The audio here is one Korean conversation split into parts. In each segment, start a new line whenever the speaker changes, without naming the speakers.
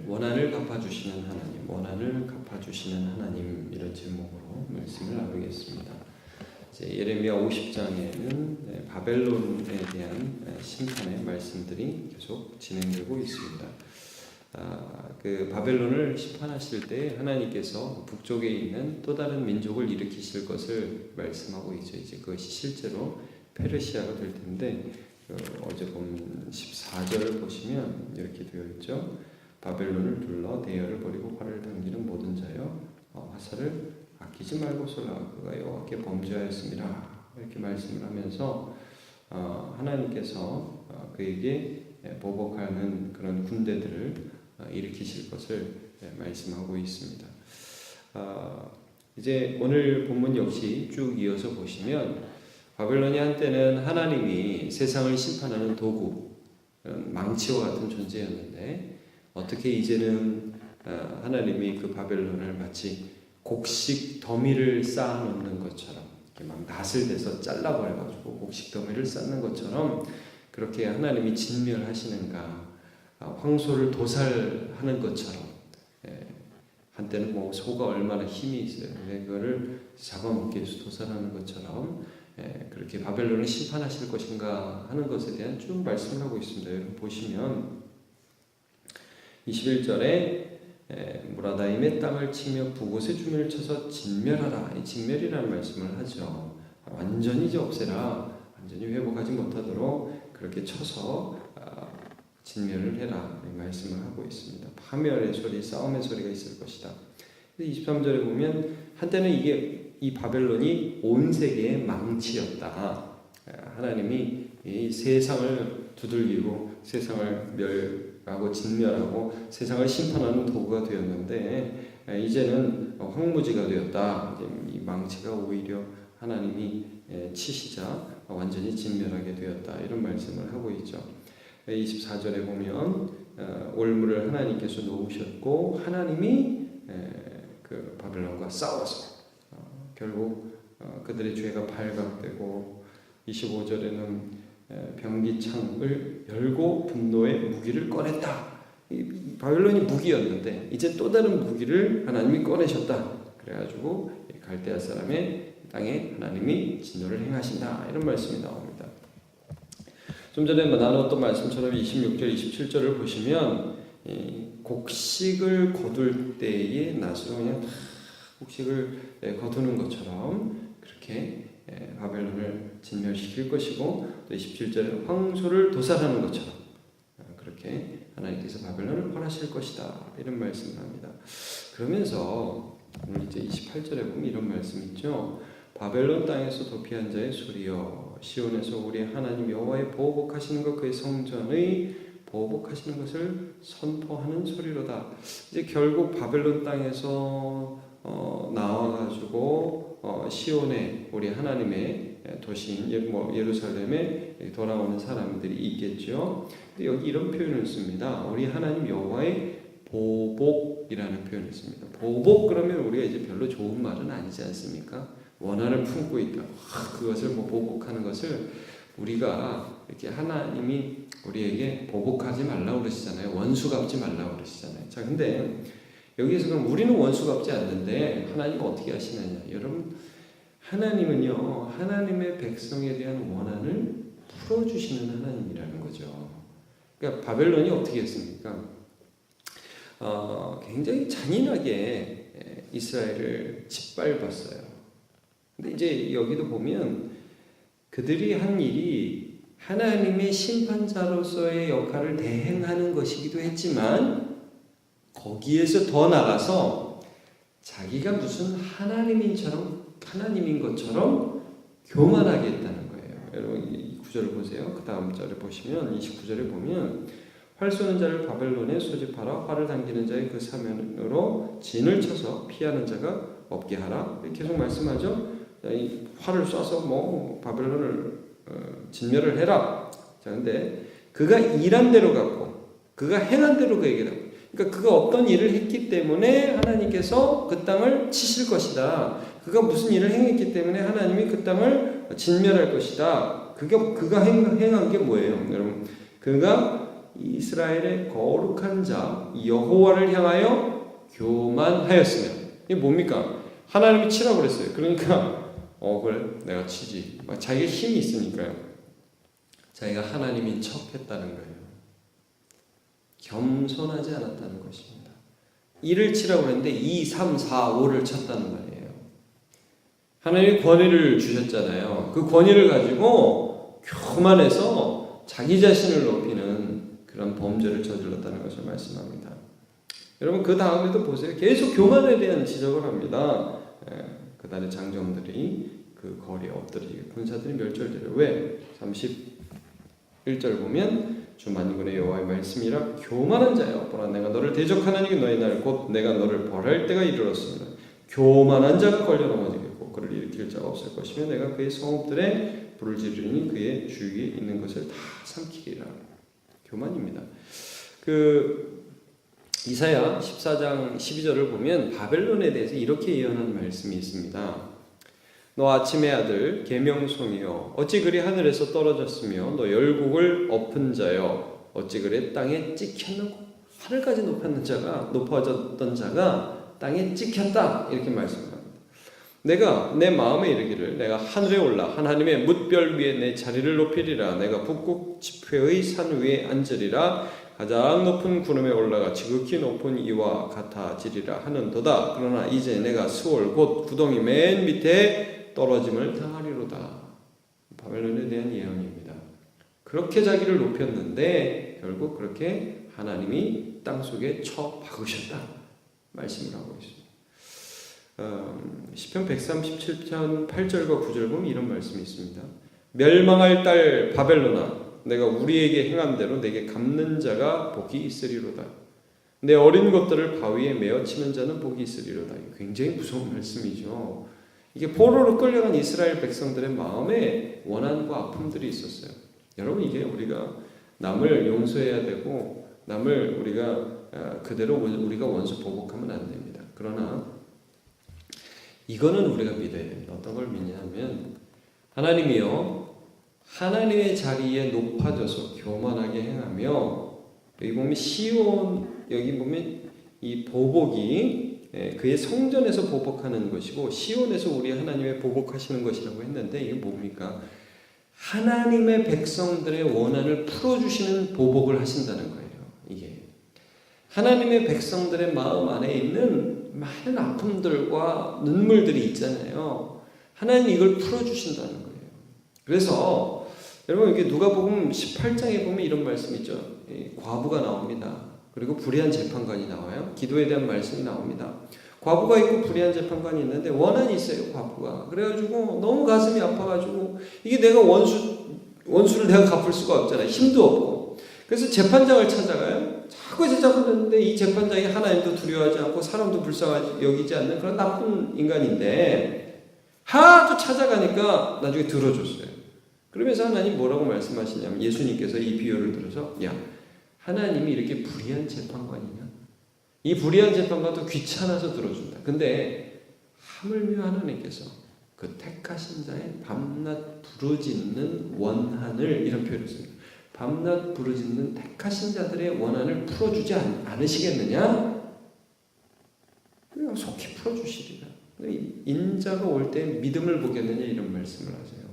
원한을 갚아주시는 하나님, 원한을 갚아주시는 하나님, 이런 제목으로 말씀을 나누겠습니다. 예레미야 50장에는 바벨론에 대한 심판의 말씀들이 계속 진행되고 있습니다. 그 바벨론을 심판하실 때 하나님께서 북쪽에 있는 또 다른 민족을 일으키실 것을 말씀하고 있죠. 이제 그것이 실제로 페르시아가 될 텐데, 어제 본 14절을 보시면 이렇게 되어 있죠. 바벨론을 둘러 대열을 버리고 활을 당기는 모든 자여, 화살을 아끼지 말고 쏘라. 그가 여호와께 범죄하였습니다. 이렇게 말씀을 하면서 하나님께서 그에게 보복하는 그런 군대들을 일으키실 것을 말씀하고 있습니다. 이제 오늘 본문 역시 쭉 이어서 보시면, 바벨론이 한때는 하나님이 세상을 심판하는 도구, 망치와 같은 존재였는데, 어떻게 이제는 하나님이 그 바벨론을 마치 곡식 더미를 쌓아놓는 것처럼, 이렇게 막 낫을 대서 잘라버려가지고 곡식 더미를 쌓는 것처럼 그렇게 하나님이 진멸하시는가, 황소를 도살하는 것처럼, 한때는 뭐 소가 얼마나 힘이 있어요. 그거를 잡아먹기 위해서 도살하는 것처럼 그렇게 바벨론을 심판하실 것인가 하는 것에 대한 쭉 말씀을 하고 있습니다. 여러분 보시면 21절에 무라다임의 땅을 치며 북옷의 주민을 쳐서 진멸하라. 이 진멸이라는 말씀을 하죠. 완전히 이제 없애라. 완전히 회복하지 못하도록 그렇게 쳐서 진멸을 해라. 이 말씀을 하고 있습니다. 파멸의 소리, 싸움의 소리가 있을 것이다. 23절에 보면 한때는 이 바벨론이 온 세계의 망치였다. 하나님이 이 세상을 두들기고 세상을 멸하고 진멸하고 세상을 심판하는 도구가 되었는데, 이제는 황무지가 되었다. 이제 이 망치가 오히려 하나님이 치시자 완전히 진멸하게 되었다. 이런 말씀을 하고 있죠. 24절에 보면 올무를 하나님께서 놓으셨고 하나님이 그 바벨론과 싸워서 결국 그들의 죄가 발각되고, 25절에는 병기창을 열고 분노의 무기를 꺼냈다. 이 바벨론이 무기였는데 이제 또 다른 무기를 하나님이 꺼내셨다. 그래가지고 갈대아 사람의 땅에 하나님이 진노를 행하신다. 이런 말씀이 나옵니다. 좀 전에 나눴던 말씀처럼 26절, 27절을 보시면 곡식을 거둘 때에 낫으로 그냥 다 곡식을 거두는 것처럼 그렇게 바벨론을 진멸시킬 것이고, 또 27절에 황소를 도살하는 것처럼 그렇게 하나님께서 바벨론을 벌하실 것이다. 이런 말씀을 합니다. 그러면서 오늘 이제 28절에 보면 이런 말씀이 있죠. 바벨론 땅에서 도피한 자의 소리여, 시온에서 우리 하나님 여호와의 보복하시는 것, 그의 성전의 보복하시는 것을 선포하는 소리로다. 이제 결국 바벨론 땅에서 나와가지고 시온에 우리 하나님의 도시인 예루살렘에 돌아오는 사람들이 있겠죠. 근데 여기 이런 표현을 씁니다. 우리 하나님 여호와의 보복이라는 표현을 씁니다. 보복 그러면 우리가 이제 별로 좋은 말은 아니지 않습니까? 원한을 품고 있다. 그것을 보복하는 것을 우리가 이렇게 하나님이 우리에게 보복하지 말라고 그러시잖아요. 원수 갚지 말라고 그러시잖아요. 자, 근데 여기에서 그럼 우리는 원수 갚지 않는데 하나님은 어떻게 하시느냐? 여러분, 하나님은요, 하나님의 백성에 대한 원한을 풀어주시는 하나님이라는 거죠. 그러니까 바벨론이 어떻게 했습니까? 굉장히 잔인하게 이스라엘을 짓밟았어요. 근데 이제 여기도 보면 그들이 한 일이 하나님의 심판자로서의 역할을 대행하는 것이기도 했지만, 거기에서 더 나가서 자기가 무슨 하나님인 것처럼 교만하게 했다는 거예요. 여러분 이 구절을 보세요. 그 다음 절에 보시면 29절에 보면, 활 쏘는 자를 바벨론에 소집하라. 활을 당기는 자의 그 사면으로 진을 쳐서 피하는 자가 없게 하라. 계속 말씀하죠. 이 활을 쏴서 바벨론을 진멸을 해라. 자, 근데 그가 일한 대로 갖고 그가 행한 대로 그에게 나고, 그러니까 그가 어떤 일을 했기 때문에 하나님께서 그 땅을 치실 것이다. 그가 무슨 일을 행했기 때문에 하나님이 그 땅을 진멸할 것이다. 그가 행한 게 뭐예요, 여러분? 그가 이스라엘의 거룩한 자 여호와를 향하여 교만하였으며. 이게 뭡니까? 하나님이 치라고 그랬어요. 그러니까 그래 내가 치지. 자기가 힘이 있으니까요. 자기가 하나님인 척했다는 거예요. 겸손하지 않았다는 것입니다. 1을 치라고 했는데 2, 3, 4, 5를 쳤다는 말이에요. 하나님이 권위를 주셨잖아요. 그 권위를 가지고 교만해서 자기 자신을 높이는 그런 범죄를 저질렀다는 것을 말씀합니다. 여러분 그 다음에도 보세요. 계속 교만에 대한 지적을 합니다. 그다음에 장정들이 그 거리에 엎드리고 군사들이 멸절되려. 왜? 31절 보면 주 만군의 여호와의 말씀이라 교만한 자여 보라 내가 너를 대적하나니 너희 날 곧 내가 너를 벌할 때가 이르렀습니다. 교만한 자가 걸려 넘어지겠고 그를 일으킬 자가 없을 것이며 내가 그의 성읍들에 불을 지르니 그의 주위에 있는 것을 다 삼키리라. 교만입니다. 이사야 14장 12절을 보면 바벨론에 대해서 이렇게 예언한 말씀이 있습니다. 너 아침의 아들 계명송이여 어찌 그리 하늘에서 떨어졌으며 너 열국을 엎은 자여 어찌 그리 땅에 찍혔느고. 하늘까지 높아졌던 자가 땅에 찍혔다 이렇게 말씀합니다. 내가 내 마음에 이르기를 내가 하늘에 올라 하나님의 뭇별 위에 내 자리를 높이리라. 내가 북극 지폐의 산 위에 앉으리라. 가장 높은 구름에 올라가 지극히 높은 이와 같아지리라 하는도다. 그러나 이제 내가 스올 곧 구덩이 맨 밑에 떨어짐을 당하리로다. 바벨론에 대한 예언입니다. 그렇게 자기를 높였는데 결국 그렇게 하나님이 땅속에 쳐 박으셨다 말씀을 하고 있습니다. 시편 137편 8절과 9절 보면 이런 말씀이 있습니다. 멸망할 딸 바벨론아 내가 우리에게 행한 대로 내게 갚는 자가 복이 있으리로다. 내 어린 것들을 바위에 메어 치는 자는 복이 있으리로다. 굉장히 무서운 말씀이죠. 이게 포로로 끌려간 이스라엘 백성들의 마음에 원한과 아픔들이 있었어요. 여러분 이게 우리가 남을 용서해야 되고 남을 우리가 그대로 우리가 원수 보복하면 안 됩니다. 그러나 이거는 우리가 믿어야 됩니다. 어떤 걸 믿냐면 하나님이요 하나님의 자리에 높아져서 교만하게 행하며 여기 보면 시온 여기 보면 이 보복이 그의 성전에서 보복하는 것이고 시온에서 우리 하나님의 보복하시는 것이라고 했는데 이게 뭡니까? 하나님의 백성들의 원한을 풀어주시는 보복을 하신다는 거예요. 이게 하나님의 백성들의 마음 안에 있는 많은 아픔들과 눈물들이 있잖아요. 하나님이 이걸 풀어주신다는 거예요. 그래서 여러분 이게 누가복음 18장에 보면 이런 말씀이 있죠. 과부가 나옵니다. 그리고 불의한 재판관이 나와요. 기도에 대한 말씀이 나옵니다. 과부가 있고 불의한 재판관이 있는데 원한이 있어요. 과부가. 그래가지고 너무 가슴이 아파가지고 이게 내가 원수를 내가 갚을 수가 없잖아요. 힘도 없고. 그래서 재판장을 찾아가요. 자꾸 찾아보는데 이 재판장이 하나님도 두려워하지 않고 사람도 불쌍하지 여기지 않는 그런 나쁜 인간인데 하도 찾아가니까 나중에 들어줬어요. 그러면서 하나님 뭐라고 말씀하시냐면 예수님께서 이 비유를 들어서 야 하나님이 이렇게 불의한 재판관이냐? 이 불의한 재판관도 귀찮아서 들어준다. 근데 하물며 하나님께서 그 택하신 자의 밤낮 부르짖는 원한을 이런 표현을 씁니다. 밤낮 부르짖는 택하신 자들의 원한을 풀어주지 않으시겠느냐? 그냥 속히 풀어주시리라. 인자가 올 때 믿음을 보겠느냐 이런 말씀을 하세요.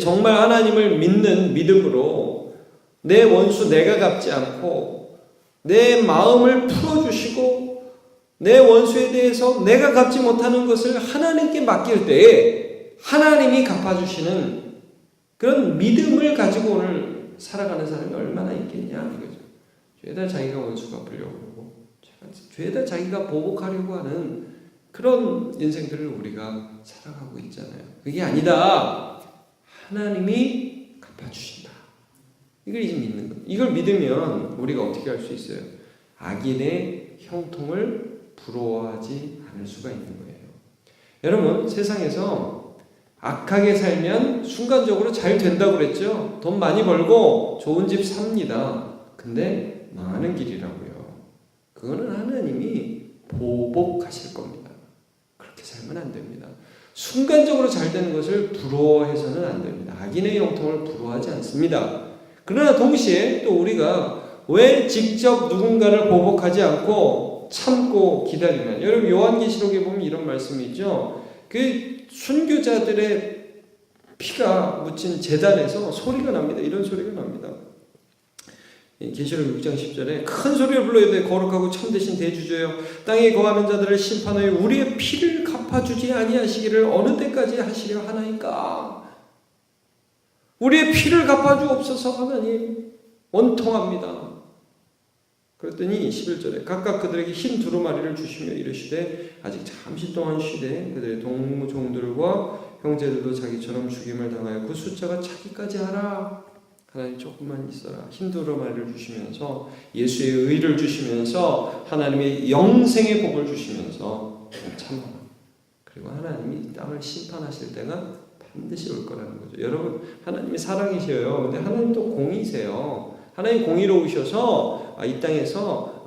정말 하나님을 믿는 믿음으로 내 원수 내가 갚지 않고 내 마음을 풀어주시고 내 원수에 대해서 내가 갚지 못하는 것을 하나님께 맡길 때에 하나님이 갚아주시는 그런 믿음을 가지고 오늘 살아가는 사람이 얼마나 있겠냐 이거죠. 죄다 자기가 원수 갚으려고 하고 죄다 자기가 보복하려고 하는 그런 인생들을 우리가 살아가고 있잖아요. 그게 아니다. 하나님이 갚아주신다. 이걸 이제 믿는 거예요. 이걸 믿으면 우리가 어떻게 할 수 있어요? 악인의 형통을 부러워하지 않을 수가 있는 거예요. 여러분 세상에서 악하게 살면 순간적으로 잘 된다고 그랬죠. 돈 많이 벌고 좋은 집 삽니다. 근데 망하는 길이라고요. 그거는 하나님이 보복하실 겁니다. 그렇게 살면 안 됩니다. 순간적으로 잘 되는 것을 부러워해서는 안 됩니다. 악인의 형통을 부러워하지 않습니다. 그러나 동시에 또 우리가 왜 직접 누군가를 보복하지 않고 참고 기다리면, 여러분 요한계시록에 보면 이런 말씀이 있죠. 그 순교자들의 피가 묻힌 제단에서 소리가 납니다. 이런 소리가 납니다. 계시록 6장 10절에 큰 소리를 불러야 돼. 거룩하고 참되신 대주주여, 땅에 거하는 자들을 심판하여 우리의 피를 갚아주지 아니하시기를 어느 때까지 하시려 하나이까. 우리의 피를 갚아주옵소서. 하나님 원통합니다. 그랬더니 11절에 각각 그들에게 흰 두루마리를 주시며 이르시되 아직 잠시 동안 쉬되 그들의 동무종들과 형제들도 자기처럼 죽임을 당하여 그 숫자가 차기까지 하라. 하나님 조금만 있어라. 흰 두루마리를 주시면서 예수의 의를 주시면서 하나님의 영생의 복을 주시면서 참아라. 그리고 하나님이 이 땅을 심판하실 때가 반드시 올 거라는 거죠. 여러분, 하나님이 사랑이셔요. 근데 하나님 또 공의세요. 하나님 공의로우셔서 이 땅에서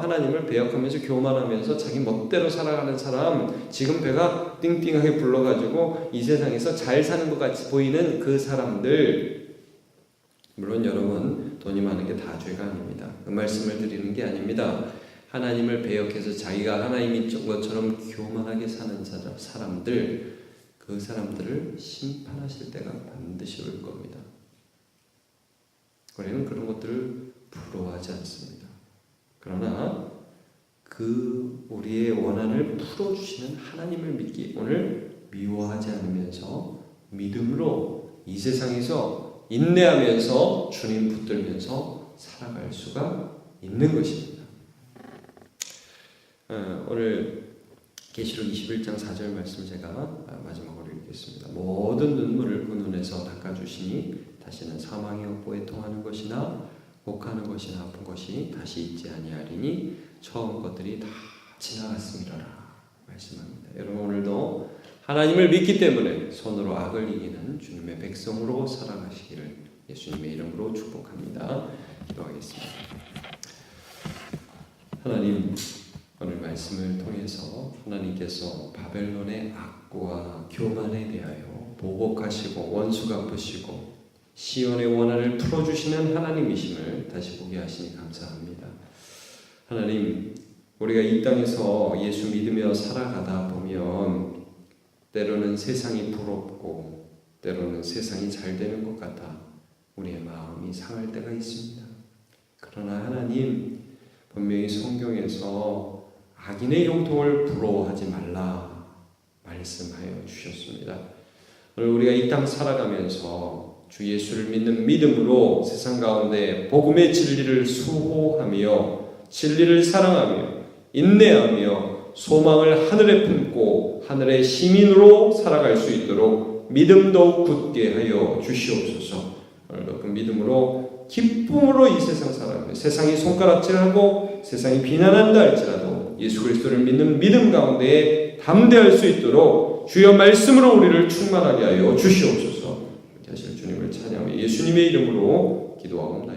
하나님을 배역하면서 교만하면서 자기 멋대로 살아가는 사람, 지금 배가 띵띵하게 불러가지고 이 세상에서 잘 사는 것 같이 보이는 그 사람들, 물론 여러분 돈이 많은 게 다 죄가 아닙니다. 그 말씀을 드리는 게 아닙니다. 하나님을 배역해서 자기가 하나님인 것처럼 교만하게 사는 사람들, 그 사람들을 심판하실 때가 반드시 올 겁니다. 우리는 그런 것들을 부러워하지 않습니다. 그러나 그 우리의 원한을 풀어주시는 하나님을 믿기, 오늘 미워하지 않으면서 믿음으로 이 세상에서 인내하면서 주님 붙들면서 살아갈 수가 있는 것입니다. 오늘 계시록 21장 4절 말씀 제가 마지막으로 읽겠습니다. 모든 눈물을 그 눈에서 닦아주시니 다시는 사망의 업보에 통하는 것이나 목하는 것이나 아픈 것이 다시 있지 아니하리니 처음 것들이 다 지나갔음이로라 말씀합니다. 여러분, 오늘도 하나님을 믿기 때문에 손으로 악을 이기는 주님의 백성으로 살아가시기를 예수님의 이름으로 축복합니다. 기도하겠습니다. 하나님, 오늘 말씀을 통해서 하나님께서 바벨론의 악과 교만에 대하여 보복하시고 원수 갚으시고 시온의 원한을 풀어주시는 하나님이심을 다시 보게 하시니 감사합니다. 하나님, 우리가 이 땅에서 예수 믿으며 살아가다 보면 때로는 세상이 부럽고 때로는 세상이 잘 되는 것 같아 우리의 마음이 상할 때가 있습니다. 그러나 하나님, 분명히 성경에서 악인의 형통을 부러워하지 말라 말씀하여 주셨습니다. 오늘 우리가 이 땅 살아가면서 주 예수를 믿는 믿음으로 세상 가운데 복음의 진리를 수호하며 진리를 사랑하며 인내하며 소망을 하늘에 품고 하늘의 시민으로 살아갈 수 있도록 믿음 더욱 굳게 하여 주시옵소서. 오늘도 그 믿음으로 기쁨으로 이 세상 살아가며 세상이 손가락질하고 세상이 비난한다 할지라도 예수 그리스도를 믿는 믿음 가운데 담대할 수 있도록 주여 말씀으로 우리를 충만하게 하여 주시옵소서. 하실 주님을 찬양하며 예수님의 이름으로 기도하옵나이다.